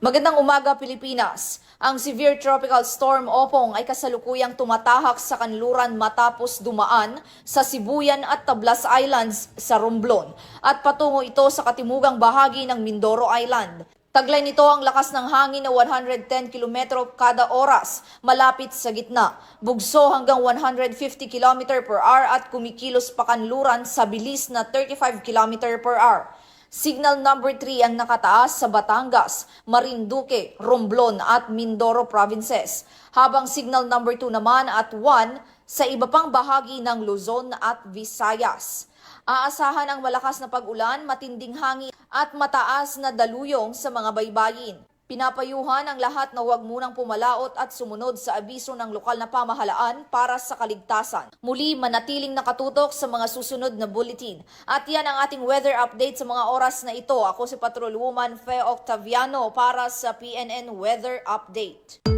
Magandang umaga, Pilipinas. Ang severe tropical storm Opong ay kasalukuyang tumatahak sa kanluran matapos dumaan sa Sibuyan at Tablas Islands sa Romblon at patungo ito sa katimugang bahagi ng Mindoro Island. Taglay nito ang lakas ng hangin na 110 km kada oras malapit sa gitna, bugso hanggang 150 km per hour at kumikilos pa kanluran sa bilis na 35 km per hour. Signal number 3 ang nakataas sa Batangas, Marinduque, Romblon at Mindoro provinces, habang signal number 2 naman at 1 sa iba pang bahagi ng Luzon at Visayas. Aasahan ang malakas na pag-ulan, matinding hangin at mataas na daluyong sa mga baybayin. Pinapayuhan ang lahat na huwag munang pumalaot at sumunod sa abiso ng lokal na pamahalaan para sa kaligtasan. Muli, manatiling nakatutok sa mga susunod na bulletin. At yan ang ating weather update sa mga oras na ito. Ako si Patrolwoman Fe Octaviano para sa PNN Weather Update.